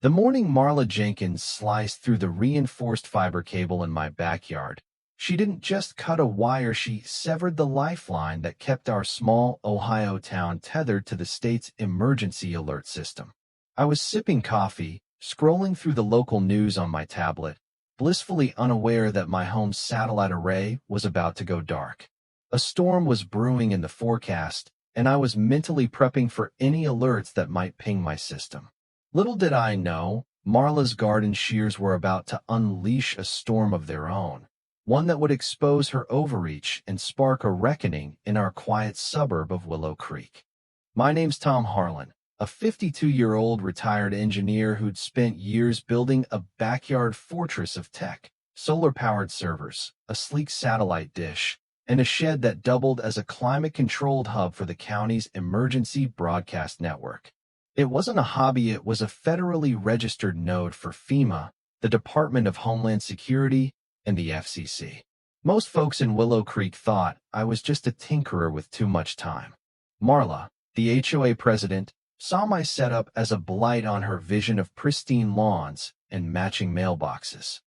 The morning Marla Jenkins sliced through the reinforced fiber cable in my backyard. She didn't just cut a wire, she severed the lifeline that kept our small Ohio town tethered to the state's emergency alert system. I was sipping coffee, scrolling through the local news on my tablet, blissfully unaware that my home's satellite array was about to go dark. A storm was brewing in the forecast, and I was mentally prepping for any alerts that might ping my system. Little did I know, Marla's garden shears were about to unleash a storm of their own, one that would expose her overreach and spark a reckoning in our quiet suburb of Willow Creek. My name's Tom Harlan, a 52-year-old retired engineer who'd spent years building a backyard fortress of tech, solar-powered servers, a sleek satellite dish, and a shed that doubled as a climate-controlled hub for the county's emergency broadcast network. It wasn't a hobby, it was a federally registered node for FEMA, the Department of Homeland Security, and the FCC. Most folks in Willow Creek thought I was just a tinkerer with too much time. Marla, the HOA president, saw my setup as a blight on her vision of pristine lawns and matching mailboxes.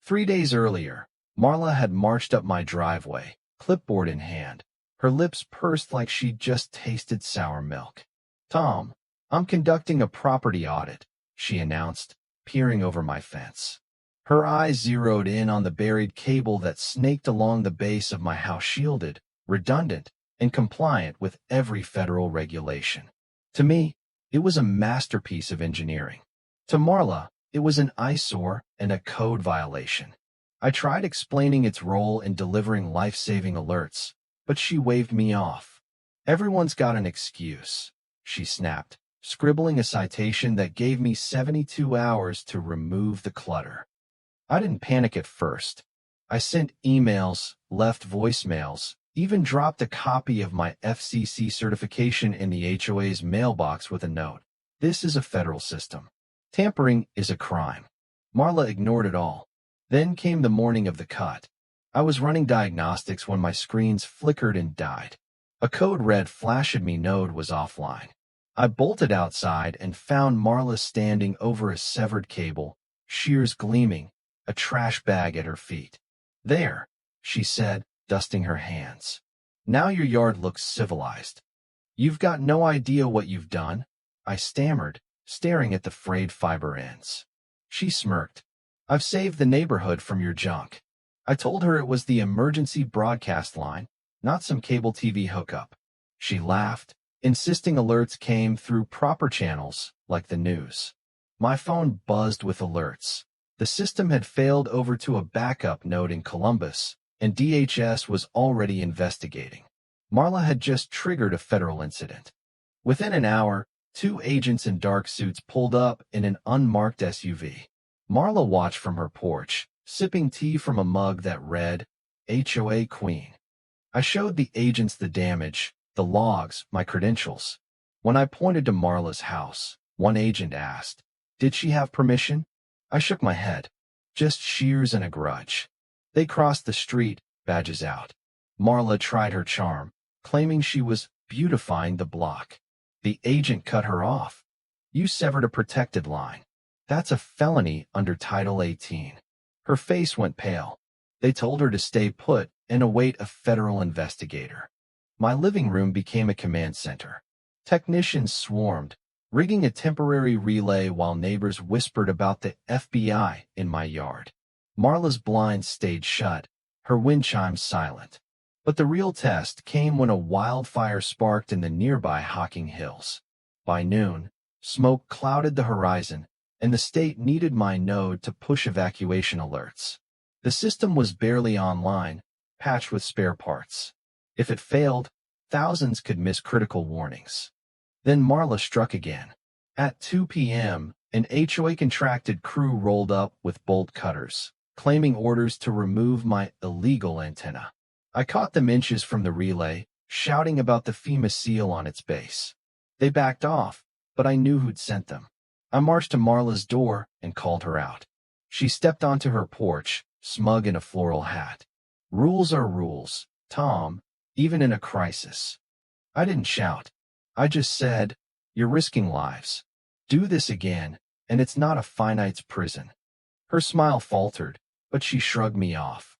3 days earlier, Marla had marched up my driveway, clipboard in hand, her lips pursed like she'd just tasted sour milk. "Tom, I'm conducting a property audit," she announced, peering over my fence. Her eyes zeroed in on the buried cable that snaked along the base of my house, shielded, redundant, and compliant with every federal regulation. To me, it was a masterpiece of engineering. To Marla, it was an eyesore and a code violation. I tried explaining its role in delivering life-saving alerts, but she waved me off. "Everyone's got an excuse," she snapped, scribbling a citation that gave me 72 hours to remove the clutter. I didn't panic at first. I sent emails, left voicemails, even dropped a copy of my FCC certification in the HOA's mailbox with a note. "This is a federal system. Tampering is a crime." Marla ignored it all. Then came the morning of the cut. I was running diagnostics when my screens flickered and died. A code red flash at me node was offline. I bolted outside and found Marla standing over a severed cable, shears gleaming, a trash bag at her feet. "There," she said, dusting her hands. "Now your yard looks civilized." "You've got no idea what you've done," I stammered, staring at the frayed fiber ends. She smirked. "I've saved the neighborhood from your junk." I told her it was the emergency broadcast line, not some cable TV hookup. She laughed, insisting alerts came through proper channels, like the news. My phone buzzed with alerts. The system had failed over to a backup node in Columbus, and DHS was already investigating. Marla had just triggered a federal incident. Within an hour, 2 agents in dark suits pulled up in an unmarked SUV. Marla watched from her porch, sipping tea from a mug that read, "HOA Queen." I showed the agents the damage, the logs, my credentials. When I pointed to Marla's house, one agent asked, "Did she have permission?" I shook my head. "Just shears and a grudge." They crossed the street, badges out. Marla tried her charm, claiming she was beautifying the block. The agent cut her off. "You severed a protected line. That's a felony under Title 18. Her face went pale. They told her to stay put and await a federal investigator. My living room became a command center. Technicians swarmed, rigging a temporary relay while neighbors whispered about the FBI in my yard. Marla's blinds stayed shut, her wind chimes silent. But the real test came when a wildfire sparked in the nearby Hocking Hills. By noon, smoke clouded the horizon, and the state needed my node to push evacuation alerts. The system was barely online, patched with spare parts. If it failed, thousands could miss critical warnings. Then Marla struck again. At 2 p.m., an HOA contracted crew rolled up with bolt cutters, claiming orders to remove my illegal antenna. I caught them inches from the relay, shouting about the FEMA seal on its base. They backed off, but I knew who'd sent them. I marched to Marla's door and called her out. She stepped onto her porch, smug in a floral hat. "Rules are rules, Tom, even in a crisis." I didn't shout. I just said, "You're risking lives. Do this again, and it's not a finite's prison. Her smile faltered, but she shrugged me off.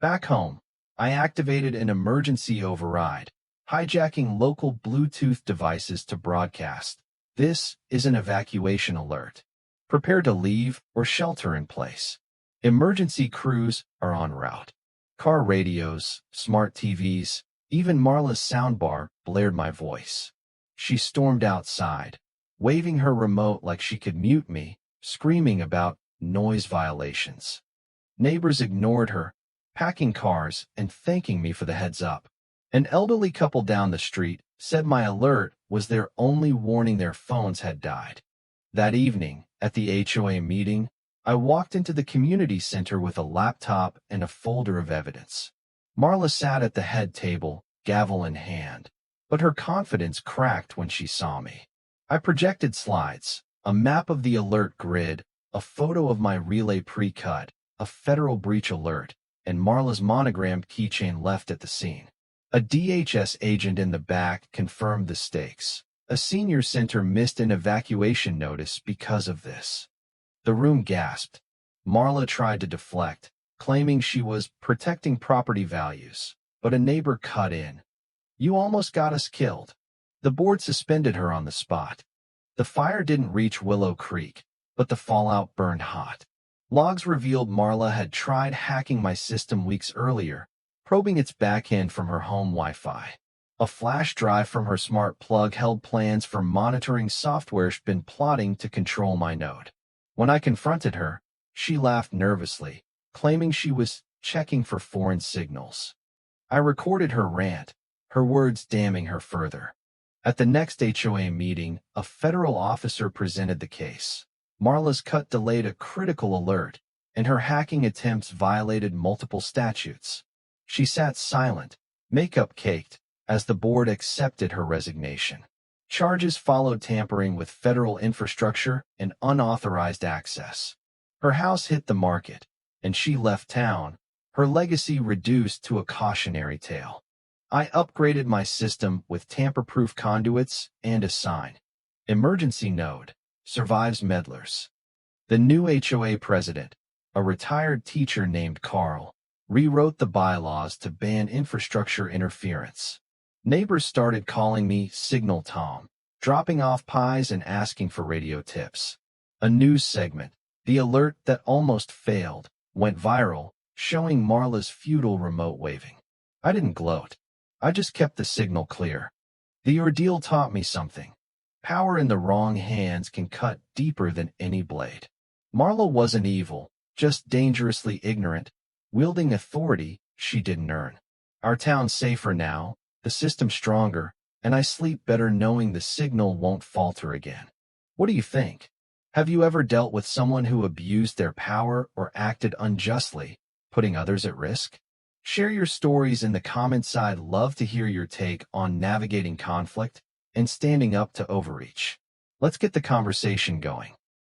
Back home, I activated an emergency override, hijacking local Bluetooth devices to broadcast. This is an evacuation alert. Prepare to leave or shelter in place. Emergency crews are en route. Car radios, smart TVs, even Marla's soundbar blared my voice. She stormed outside, waving her remote like she could mute me, screaming about noise violations. Neighbors ignored her, packing cars and thanking me for the heads up. An elderly couple down the street said my alert was their only warning their phones had died. That evening, at the HOA meeting, I walked into the community center with a laptop and a folder of evidence. Marla sat at the head table, gavel in hand, but her confidence cracked when she saw me. I projected slides, a map of the alert grid, a photo of my relay pre-cut, a federal breach alert, and Marla's monogrammed keychain left at the scene. A DHS agent in the back confirmed the stakes. A senior center missed an evacuation notice because of this. The room gasped. Marla tried to deflect, claiming she was protecting property values, but a neighbor cut in. "You almost got us killed." The board suspended her on the spot. The fire didn't reach Willow Creek, but the fallout burned hot. Logs revealed Marla had tried hacking my system weeks earlier, probing its backend from her home Wi-Fi. A flash drive from her smart plug held plans for monitoring software she'd been plotting to control my node. When I confronted her, she laughed nervously, claiming she was checking for foreign signals. I recorded her rant, her words damning her further. At the next HOA meeting, a federal officer presented the case. Marla's cut delayed a critical alert, and her hacking attempts violated multiple statutes. She sat silent, makeup caked, as the board accepted her resignation. Charges followed: tampering with federal infrastructure and unauthorized access. Her house hit the market, and she left town, her legacy reduced to a cautionary tale. I upgraded my system with tamper-proof conduits and a sign. Emergency node. Survives meddlers. The new HOA president, a retired teacher named Carl, rewrote the bylaws to ban infrastructure interference. Neighbors started calling me Signal Tom, dropping off pies and asking for radio tips. A news segment, The Alert That Almost Failed, went viral, showing Marla's futile remote waving. I didn't gloat. I just kept the signal clear. The ordeal taught me something. Power in the wrong hands can cut deeper than any blade. Marla wasn't evil, just dangerously ignorant, wielding authority she didn't earn. Our town's safer now, the system stronger, and I sleep better knowing the signal won't falter again. What do you think? Have you ever dealt with someone who abused their power or acted unjustly, putting others at risk? Share your stories in the comments. I'd love to hear your take on navigating conflict and standing up to overreach. Let's get the conversation going.